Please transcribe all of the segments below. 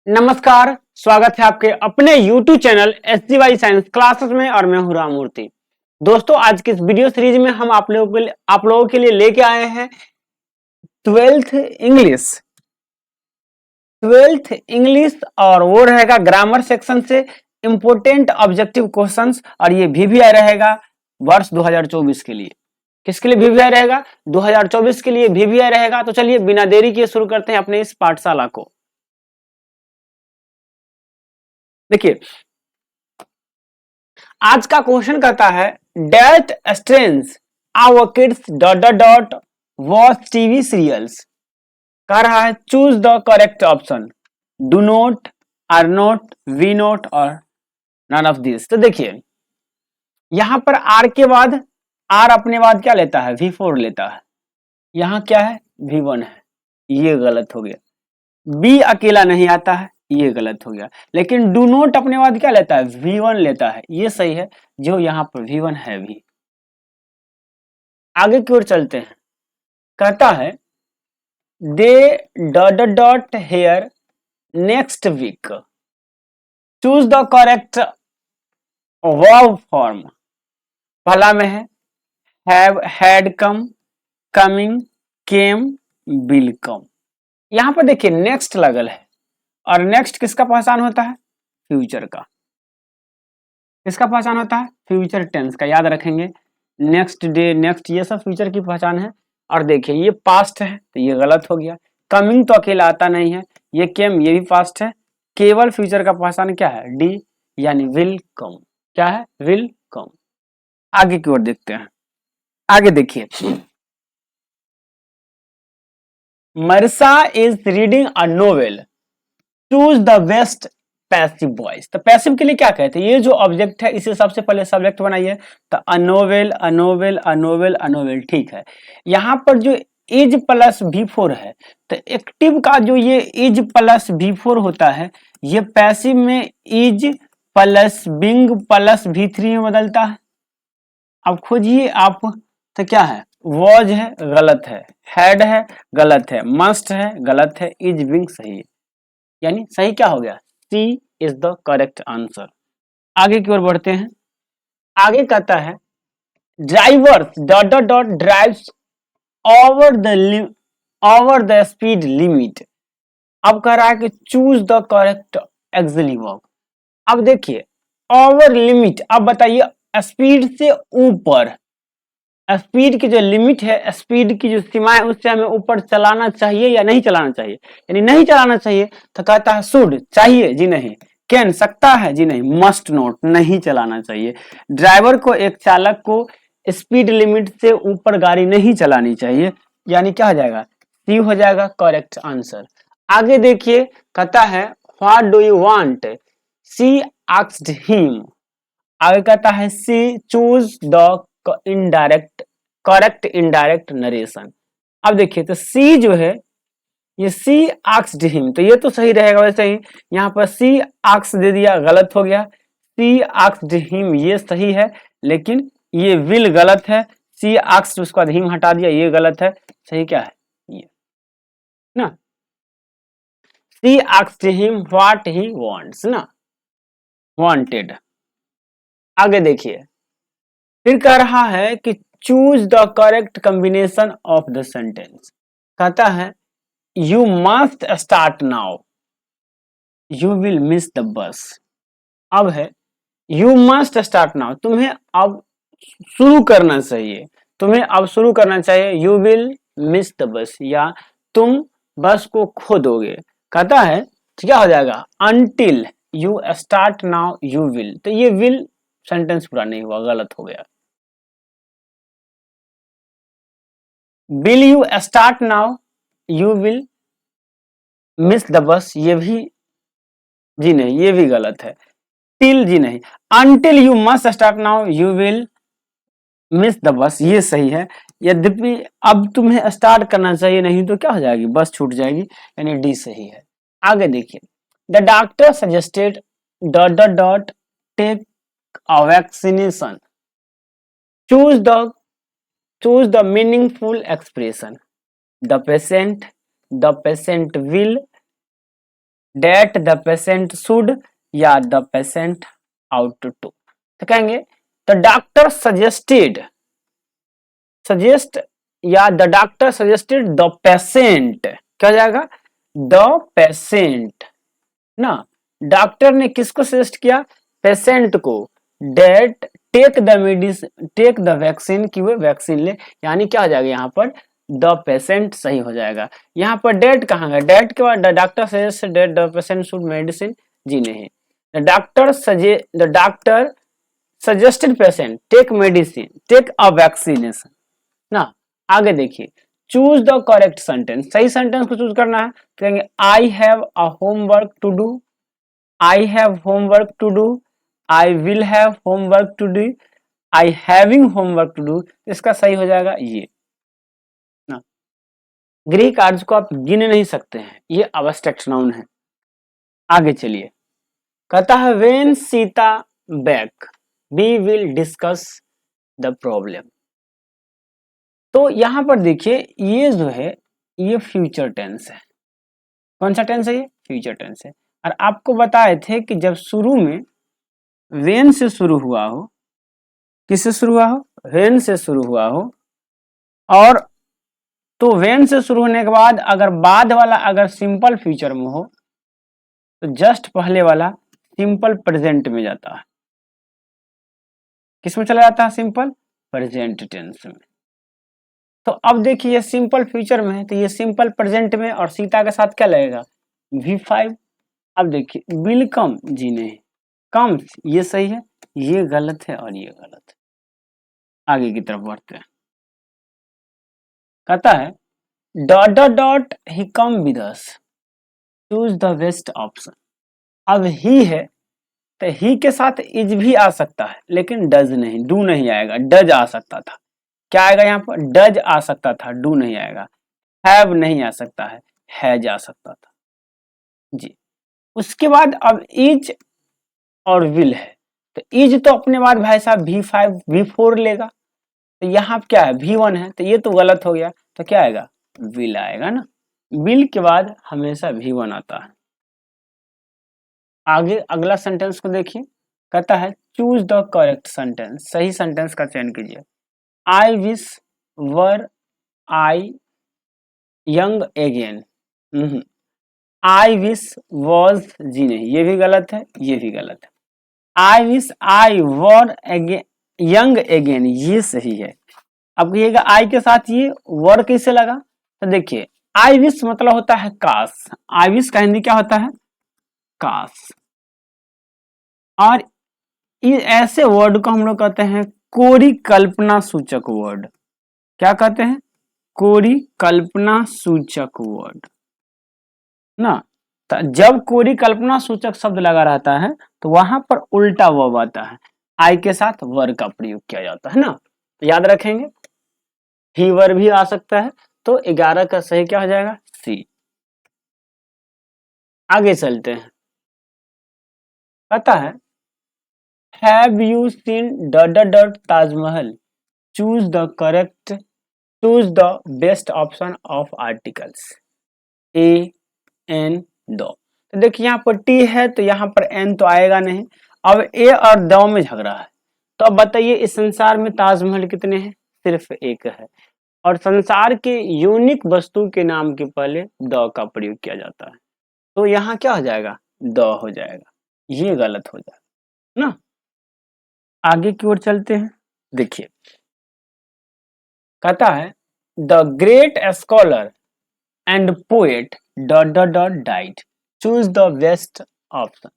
नमस्कार, स्वागत है आपके अपने YouTube channel SGY science classes में और मैं हूं राममूर्ति। दोस्तों, आज की इस वीडियो सीरीज में हम आप लोगों के लिए लेके आए हैं 12th इंग्लिश। 12th इंग्लिश और वो रहेगा ग्रामर सेक्शन से इंपोर्टेंट ऑब्जेक्टिव क्वेश्चंस और ये VVI रहेगा वर्ष 2024 के लिए। किसके लिए VVI रहेगा? 2024 के लिए VVI रहेगा। तो चलिए बिना देरी किए शुरू करते हैं अपने इस पाठशाला को। देखिए, आज का क्वेश्चन कहता है that strangers our kids dot dot dot watch TV serials. कह रहा है choose the correct option, do not, are not, we not और नन ऑफ दिस। तो देखिए, यहां पर आर के बाद आर अपने बाद क्या लेता है? V4 लेता है। यहां क्या है? V1 है। ये गलत हो गया। बी अकेला नहीं आता है, ये गलत हो गया। लेकिन डू नॉट अपने बाद क्या लेता है? V1 लेता है, ये सही है। जो यहां पर V1 है भी। आगे की ओर चलते हैं। कहता है they dot dot dot here next week, choose the correct verb form. पहला में है have, had, come, coming, came, will come. यहां पर देखिए नेक्स्ट लगल है और नेक्स्ट किसका पहचान होता है? फ्यूचर का। किसका पहचान होता है? फ्यूचर टेंस का। याद रखेंगे, नेक्स्ट डे, नेक्स्ट, ये सब फ्यूचर की पहचान है। और देखिए ये पास्ट है तो ये गलत हो गया। कमिंग तो अकेला आता नहीं है। ये केम, ये भी पास्ट है। केवल फ्यूचर का पहचान क्या है? डी, यानी विल कम। क्या है? Will come. आगे की ओर देखते हैं। आगे देखिए, Marsa is reading a novel, choose the best passive voice. तो पैसिव के लिए क्या कहते हैं? ये जो ऑब्जेक्ट है इसे सबसे पहले सब्जेक्ट बनाइए। तो अनोवेल, अनोवेल, अनोवेल, अनोवेल। ठीक है। यहाँ पर जो इज प्लस V4 है, तो एक्टिव का जो ये इज प्लस V4 होता है, ये पैसिव में is plus Bing plus V3 में बदलता है। अब खोजिए आप। तो क्या है? वॉज है, गलत है। हैड है, गलत है। मस्ट है, गलत है। इज बिंग सही है। यानी सही क्या हो गया? सी इज द करेक्ट आंसर। आगे की ओर बढ़ते हैं। आगे कहता है drivers dot dot dot drives over the speed limit. अब कह रहा है कि choose the correct axillary verb. अब देखिए ओवर लिमिट, अब बताइए स्पीड से ऊपर। स्पीड की जो लिमिट है, स्पीड की जो सीमा है, उससे हमें ऊपर चलाना चाहिए या नहीं चलाना चाहिए? यानी नहीं चलाना चाहिए। तो कहता है शुड, चाहिए जी नहीं। कैन, सकता है जी नहीं। मस्ट नॉट, नहीं चलाना चाहिए। ड्राइवर को, एक चालक को स्पीड लिमिट से ऊपर गाड़ी नहीं चलानी चाहिए। यानी क्या हो जाएगा? सी हो जाएगा करेक्ट आंसर। आगे देखिए, कहता है what do you want, she asked him. आगे कहता है she choose the indirect correct indirect narration. अब देखिए तो सी जो है, ये सी आस्क्ड हिम, तो ये तो सही रहेगा। वैसे ही यहाँ पर सी आस्क दे दिया, गलत हो गया। सी आस्क्ड हिम ये सही है, लेकिन ये विल गलत है। सी आस्क्ड, उसके बाद हिम हटा दिया, ये गलत है। सही क्या है? ये ना, she asked him what he wants ना, वांटेड। आगे देखिए, फिर कह रहा है कि choose the correct combination of the sentence. कहता है you must start now, you will miss the bus. अब है यू मस्ट स्टार्ट नाउ, तुम्हें अब शुरू करना चाहिए। तुम्हें अब शुरू करना चाहिए। यू विल मिस द बस, या तुम बस को खो दोगे। कहता है तो क्या हो जाएगा? Until you start now you will. तो ये विल सेंटेंस पूरा नहीं हुआ, गलत हो गया। Will you start now you will miss the बस, ये भी जी नहीं, ये भी गलत है। टिल जी नहीं, until you must start now you will miss the बस, ये सही है। यद्यपि अब तुम्हें स्टार्ट करना चाहिए, नहीं तो क्या हो जाएगी? बस छूट जाएगी। यानी डी सही है। आगे देखिए, the doctor suggested dot dot dot take a vaccination, choose the meaningful expression. The patient, the patient will, that the patient should या द पेशेंट आउट टू। तो कहेंगे द डॉक्टर सजेस्ट या the doctor suggested the patient, क्या हो जाएगा, the patient ना। Doctor ने किसको सजेस्ट किया, पेशेंट को, डेट टेक द वैक्सीन, की वो वैक्सीन ले, यानी क्या हो जाएगा यहाँ पर द पेशेंट सही हो जाएगा। यहाँ पर डेट कहाँ गया, डेट के बाद the doctor suggest that the patient should medicine, जी नहीं, the doctor suggested patient take medicine, take a vaccination ना। आगे देखिए, चूज द करेक्ट सेंटेंस, सही सेंटेंस को चूज करना है। कहेंगे I have a homework to do, I have homework to do, I will have homework to do, I having homework to do, इसका सही हो जाएगा ये ना। गृह कार्य को आप गिन नहीं सकते हैं, ये अब्स्ट्रैक्ट नाउन है। आगे चलिए, कहता है when Sita back we will discuss the problem. तो यहां पर देखिए ये जो है ये फ्यूचर टेंस है। कौन सा टेंस है, ये फ्यूचर टेंस है। और आपको बताए थे कि जब शुरू में वेन से शुरू हुआ हो, किससे शुरू हुआ हो, वेन से शुरू हुआ हो, और तो वेन से शुरू होने के बाद अगर बाद वाला अगर सिंपल फ्यूचर में हो तो जस्ट पहले वाला सिंपल प्रेजेंट में जाता है। किसमें चला जाता है, सिंपल प्रेजेंट टेंस में। तो अब देखिए ये सिंपल फ्यूचर में है तो ये सिंपल प्रेजेंट में, और सीता के साथ क्या लगेगा, V5। अब देखिए विल कम, जी नहीं, कम्स, ये सही है, ये गलत है और ये गलत है। आगे की तरफ बढ़ते हैं, कहता है dot dot dot he come with us, choose the best option. अब ही है तो ही के साथ इज भी आ सकता है, लेकिन डज नहीं, डू नहीं आएगा, डज आ सकता था। क्या आएगा यहाँ पर, डज आ सकता था, डू नहीं आएगा। हैव नहीं आ सकता है, हैज आ सकता था जी। उसके बाद अब इज और विल है, तो इज तो अपने बाद भाई साहब V5 V4 लेगा, तो यहाँ क्या है V1 है, तो ये तो गलत हो गया, तो क्या आएगा, विल आएगा ना। विल के बाद हमेशा V1 आता है। आगे अगला सेंटेंस को देखिए, कहता है चूज द करेक्ट सेंटेंस, सही सेंटेंस का चयन कीजिए। I wish were I young again, I wish was, जी नहीं, ये भी गलत है, ये भी गलत है। I wish I were again young again, ये सही है। अब कहिएगा आई के साथ ये वर कैसे लगा, तो देखिए आई विश मतलब होता है काश, आई विश का हिंदी क्या होता है, काश। और ऐसे वर्ड को हम लोग कहते हैं कोरी कल्पना सूचक वर्ड। क्या कहते हैं, कोरी कल्पना सूचक वर्ड ना। तो जब कोरी कल्पना सूचक शब्द लगा रहता है तो वहां पर उल्टा वर्ब आता है, आई के साथ वर का प्रयोग किया जाता है ना। तो याद रखेंगे ही वर भी आ सकता है, तो 11 का सही क्या हो जाएगा, सी। आगे चलते हैं, पता है have you seen dot dot dot Taj Mahal, choose the correct, choose the best option of articles a an दो। तो देखिए यहाँ पर टी है तो यहाँ पर एन तो आएगा नहीं। अब ए और द में झगड़ा है, तो अब बताइए इस संसार में ताजमहल कितने हैं, सिर्फ एक है, और संसार के यूनिक वस्तु के नाम के पहले द का प्रयोग किया जाता है, तो यहाँ क्या हो जाएगा, द हो जाएगा, ये गलत हो जाएगा ना। आगे की ओर चलते हैं, देखिए कहता है the great scholar and poet dot dot dot diet, choose the best option.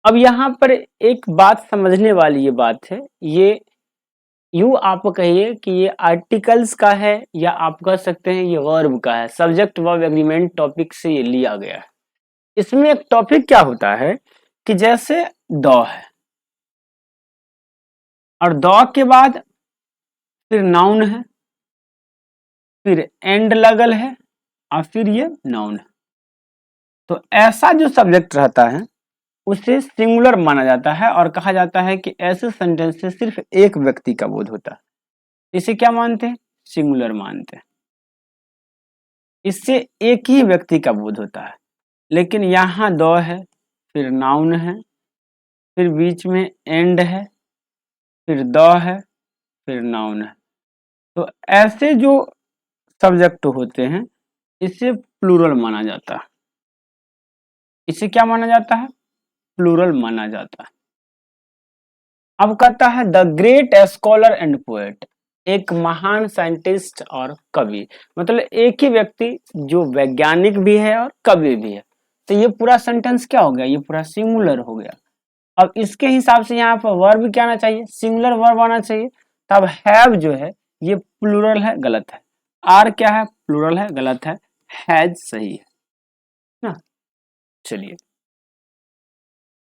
अब यहाँ पर एक बात समझने वाली ये बात है, ये यूं आप कहिए कि ये आर्टिकल्स का है या आप कह सकते हैं ये वर्ब का है, सब्जेक्ट वर्ब एग्रीमेंट टॉपिक से ये लिया गया है। इसमें एक टॉपिक क्या होता है कि जैसे द है और द के बाद फिर नाउन है, फिर एंड लगल है और फिर ये नाउन है, तो ऐसा जो सब्जेक्ट रहता है उसे सिंगुलर माना जाता है और कहा जाता है कि ऐसे सेंटेंस से सिर्फ एक व्यक्ति का बोध होता है। इसे क्या मानते हैं, सिंगुलर मानते हैं, इससे एक ही व्यक्ति का बोध होता है। लेकिन यहाँ द है, फिर नाउन है, फिर बीच में एंड है, फिर द है, फिर नाउन है। तो ऐसे जो सब्जेक्ट होते हैं इसे प्लूरल माना जाता है। इसे क्या माना जाता है? प्लूरल माना जाता है। अब कहता है the great scholar and poet, एक महान साइंटिस्ट और कवि, मतलब एक ही व्यक्ति जो वैज्ञानिक भी है और कवि भी है। तो ये पूरा सेंटेंस क्या हो गया? ये पूरा सिंगुलर हो गया। अब इसके हिसाब से यहाँ पर वर्ब क्या आना चाहिए? सिंगुलर वर्ब आना चाहिए। तब हैव जो है ये प्लूरल है, गलत है। आर क्या है? प्लूरल है, गलत है। हैज सही है ना। चलिए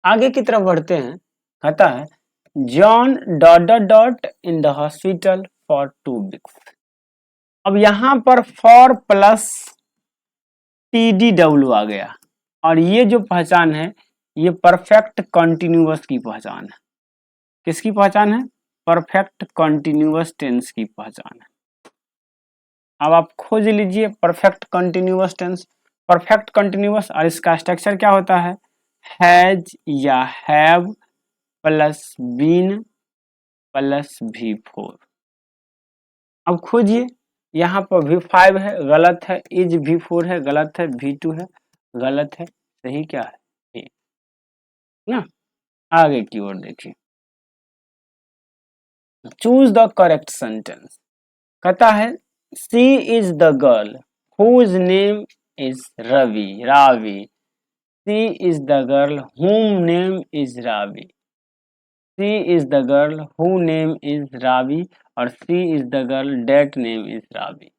आगे की तरफ बढ़ते हैं। कहता है John dot dot dot in the hospital for 2 weeks. अब यहाँ पर फॉर प्लस TDW आ गया और ये जो पहचान है ये परफेक्ट कंटिन्यूअस की पहचान है। किसकी पहचान है? परफेक्ट कंटिन्यूअस टेंस की पहचान है। अब आप खोज लीजिए perfect continuous tense. Perfect continuous और इसका स्ट्रक्चर क्या होता है? हैज या have plus been plus V4। अब खोजिए, यहाँ पर V5 है, गलत है। इज V4 है, गलत है। V2 है, गलत है। सही क्या है? ये ना। आगे की ओर देखिए, चूज द करेक्ट सेंटेंस। कहता है she is the girl whose name is Ravi, Ravi. She is the girl whom name is Ravi. She is the girl who name is Ravi और she is the girl that name is Ravi.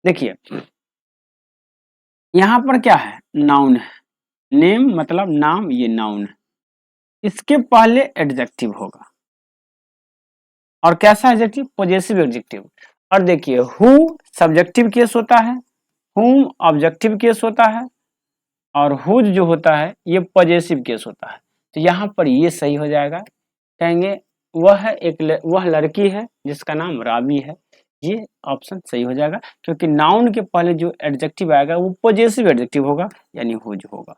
देखिए यहाँ पर क्या है? Noun है। Name मतलब नाम, ये नाउन है। इसके पहले एडजेक्टिव होगा और कैसा एडजेक्टिव? Possessive adjective. और देखिए हु सब्जेक्टिव केस होता है, whom ऑब्जेक्टिव केस होता है और हुज जो होता है ये पॉजेसिव केस होता है। तो यहाँ पर ये सही हो जाएगा। कहेंगे वह लड़की है जिसका नाम रावी है। ये ऑप्शन सही हो जाएगा क्योंकि नाउन के पहले जो एडजेक्टिव आएगा वो पॉजेसिव एडजेक्टिव होगा यानी हुज होगा।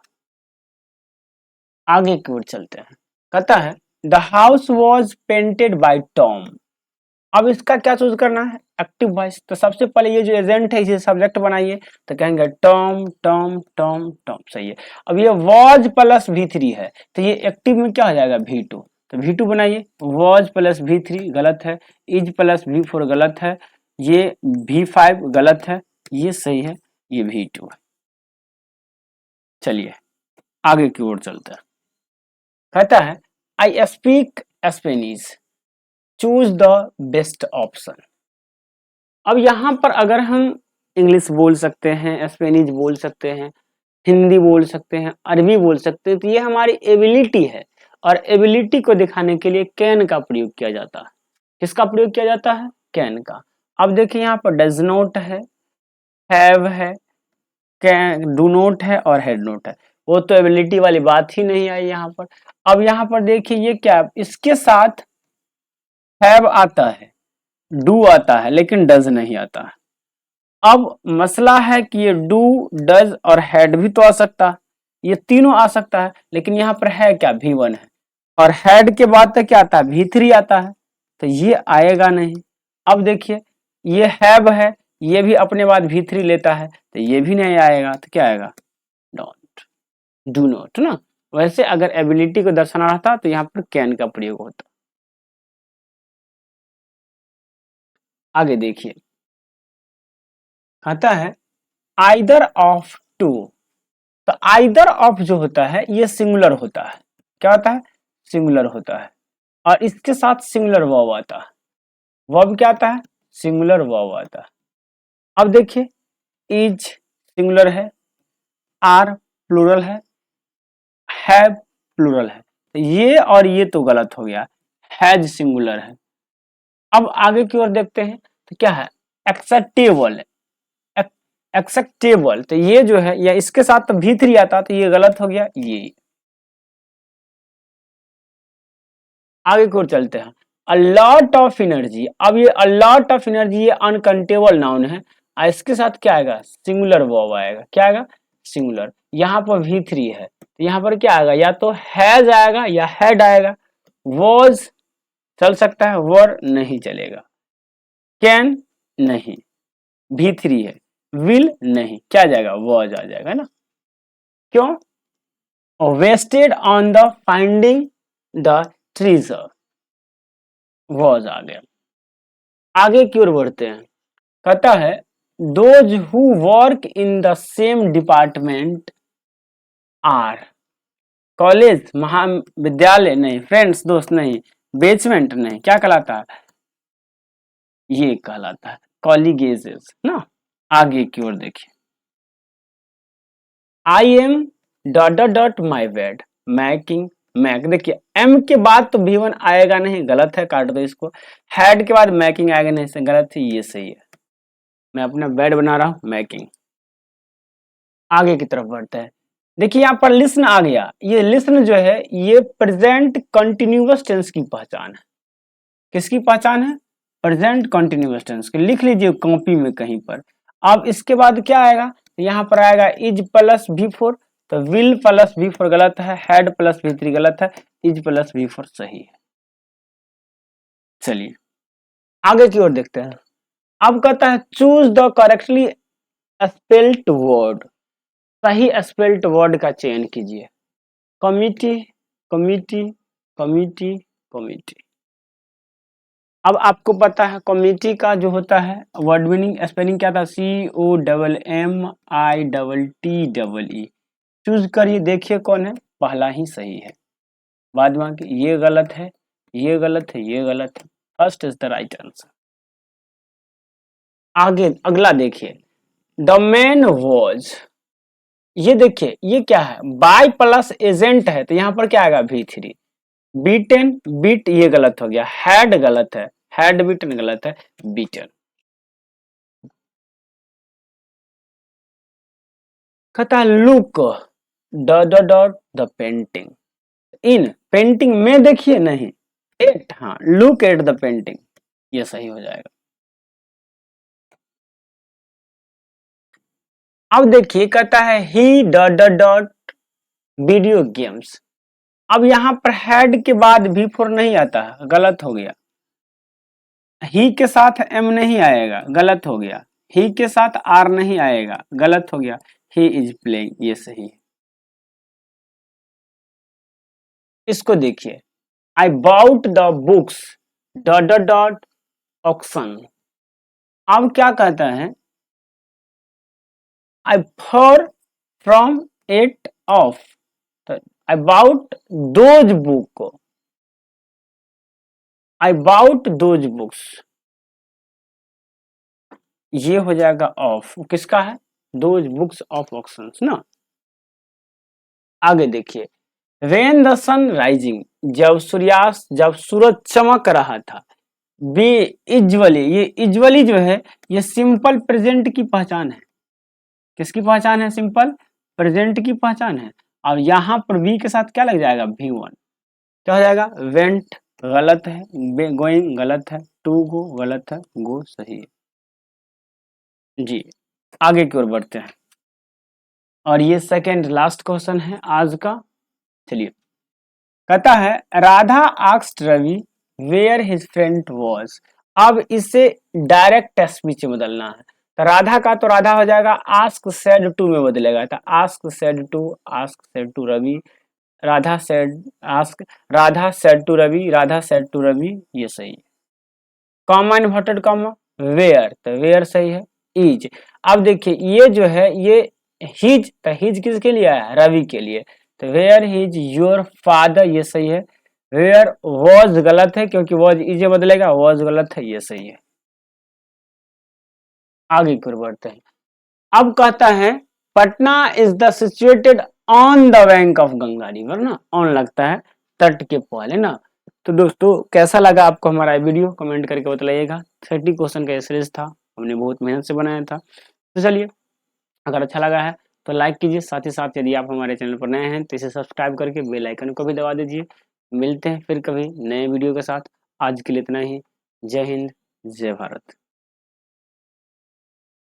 आगे की ओर चलते हैं। कहता है the house was painted bye Tom. अब इसका क्या चूज करना है? Active voice. तो सबसे पहले ये जो एजेंट है इसे सब्जेक्ट बनाइए, तो कहेंगे टॉम टॉम टॉम टॉम। सही है। अब ये वॉज प्लस V3 है तो ये एक्टिव में क्या हो जाएगा? V2। तो V2 बनाइए। वॉज प्लस V3 गलत है। इज प्लस V4 गलत है। ये V5 गलत है। ये सही है, ये V2 है। चलिए आगे की ओर चलते हैं। कहता है I speak Spanish, choose the best option. अब यहाँ पर अगर हम इंग्लिश बोल सकते हैं, स्पेनिश बोल सकते हैं, हिंदी बोल सकते हैं, अरबी बोल सकते हैं, तो ये हमारी एबिलिटी है और एबिलिटी को दिखाने के लिए कैन का प्रयोग किया जाता है। किसका प्रयोग किया जाता है? कैन का। अब देखिए यहाँ पर डज नॉट है, हैव है, कैन, डू नॉट है और हैड नॉट है। वो तो एबिलिटी वाली बात ही नहीं आई यहाँ पर। अब यहाँ पर देखिए ये क्या, इसके साथ हैव आता है, डू आता है, लेकिन डज नहीं आता है। अब मसला है कि ये डू, डज और हैड भी तो आ सकता है, ये तीनों आ सकता है, लेकिन यहाँ पर है क्या? V1 है और हैड के बाद तक क्या आता है? V3 आता है, तो ये आएगा नहीं। अब देखिए ये हैव है, ये भी अपने बाद V3 लेता है, तो ये भी नहीं आएगा। तो क्या आएगा? डोंट, डू नॉट ना। वैसे अगर एबिलिटी को दर्शाना रहता तो यहाँ पर कैन का प्रयोग होता। आगे देखिए, कहता है आइदर ऑफ टू। तो आइदर ऑफ जो होता है ये सिंगुलर होता है। क्या होता है? सिंगुलर होता है और इसके साथ सिंगुलर वर्ब आता है। वर्ब क्या आता है? सिंगुलर वर्ब आता है। अब देखिए इज सिंगुलर है, आर प्लूरल है प्लूरल है, तो ये और ये तो गलत हो गया। हैज सिंगुलर है। अब आगे की ओर देखते हैं तो क्या है? एक्सेप्टेबल। एक्सेप्टेबल, तो ये जो है या इसके साथ तो V3 आता तो ये गलत हो गया। ये आगे की ओर चलते हैं। A lot of energy. अब ये अ लॉट ऑफ एनर्जी ये अनकाउंटेबल नाउन है और इसके साथ क्या आएगा? सिंगुलर वर्ब आएगा। क्या आएगा? सिंगुलर, यहाँ पर V3 है तो यहाँ पर क्या आएगा, या तो हैज आएगा या हैड आएगा। वॉज चल सकता है, वर नहीं चलेगा, कैन नहीं, V3 है, विल नहीं, क्या जाएगा, वॉज आ जाएगा ना। क्यों, wasted on the finding the treasure, was आ गया। आगे की ओर बढ़ते हैं, कहता है those who work in the same department are, college महाविद्यालय नहीं, फ्रेंड्स दोस्त नहीं, बेचमेंट नहीं, क्या कहलाता है, ये कहलाता है कॉलीगेजेस ना। आगे की ओर देखिए, I am dot dot dot my bed making make, देखिए एम के बाद तो V1 आएगा नहीं, गलत है, काट दो इसको। हैड के बाद मैकिंग आएगा नहीं, से गलत है, ये सही है, मैं अपना बेड बना रहा हूं, मैकिंग। आगे की तरफ बढ़ते हैं, देखिए यहाँ पर लिसन आ गया, ये लिसन जो है ये प्रेजेंट कंटिन्यूअस टेंस की पहचान है। किसकी पहचान है, प्रेजेंट कंटिन्यूअस टेंस की, लिख लीजिए कॉपी में कहीं पर। अब इसके बाद क्या आएगा, यहाँ पर आएगा इज प्लस V4, तो विल प्लस V4 गलत है, हैड प्लस V3 गलत है, इज प्लस V4 सही है। चलिए आगे की ओर देखते हैं, अब कहता है choose the correctly spelled word, सही स्पेल्ड वर्ड का चयन कीजिए। कमिटी कमिटी कमिटी कमिटी, अब आपको पता है कमिटी का जो होता है वर्ड मीनिंग स्पेलिंग क्या था, COMMITTEE। चूज करिए, देखिए कौन है, पहला ही सही है, बाद में ये गलत है, ये गलत है, ये गलत है, first is the right answer. आगे अगला देखिए, द मैन वॉज, ये देखिए ये क्या है, बाय प्लस एजेंट है तो यहाँ पर क्या आएगा V3। बीटन बीट ये गलत हो गया, हैड गलत है, हैड बीटन गलत है, बीटन। कहता है look dot dot the painting, in painting में देखिए नहीं, एट, हाँ लुक एट द पेंटिंग, ये सही हो जाएगा। अब देखिए कहता है he dot dot dot video games, अब यहाँ पर हैड के बाद V4 नहीं आता है, गलत हो गया। ही के साथ एम नहीं आएगा, गलत हो गया। ही के साथ आर नहीं आएगा, गलत हो गया। ही इज प्लेइंग, ये सही है। इसको देखिए, I bought the books dot dot dot auction, अब क्या कहता है, I for from it of, तो आई बाउट दोज बुक को, आई बाउट दोज बुक्स, ये हो जाएगा ऑफ, किसका है, दोज बुक्स ऑफ ऑक्शंस ना। आगे देखिए, वेन द सन राइजिंग, जब सूर्यास्त, जब सूरज चमक रहा था। बी इज्वली, ये इज्वली जो है ये सिंपल प्रेजेंट की पहचान है। किसकी पहचान है, सिंपल प्रेजेंट की पहचान है। और यहाँ पर बी के साथ क्या लग जाएगा, V1, क्या हो जाएगा, वेंट गलत है, गोइंग गलत है, टू गो गलत है, गो सही है जी। आगे की ओर बढ़ते हैं, और ये सेकेंड लास्ट क्वेश्चन है आज का। चलिए, कहता है Radha asked Ravi where his friend was, अब इसे डायरेक्ट स्पीच में बदलना है। तो राधा का तो राधा हो जाएगा, आस्क सेड टू में बदलेगा, तो ask said to Ravi, Radha said ask, Radha said to Ravi, Radha said to Ravi, ये सही है। कॉमा इन्वर्टेड कॉमा, वेयर, तो वेयर सही है। इज, अब देखिए ये जो है ये हिज, तो हिज किसके लिए आया, रवि के लिए, तो वेयर हिज योर फादर, ये सही है। वेयर वॉज गलत है, क्योंकि वॉज इज बदलेगा, वॉज गलत है, ये सही है। आगे की ओर बढ़ते हैं, अब कहता है Patna is the situated on the bank of Ganga river ना, ऑन लगता है तट के पहले ना। तो दोस्तों कैसा लगा आपको हमारा वीडियो, कमेंट करके बताइएगा। 30 क्वेश्चन का सीरीज था, हमने बहुत मेहनत से बनाया था। तो चलिए, अगर अच्छा लगा है तो लाइक कीजिए, साथ ही साथ यदि आप हमारे चैनल पर नए हैं तो इसे सब्सक्राइब करके बेल आइकन को भी दबा दीजिए। मिलते हैं फिर कभी नए वीडियो के साथ, आज के लिए इतना ही। जय हिंद, जय भारत।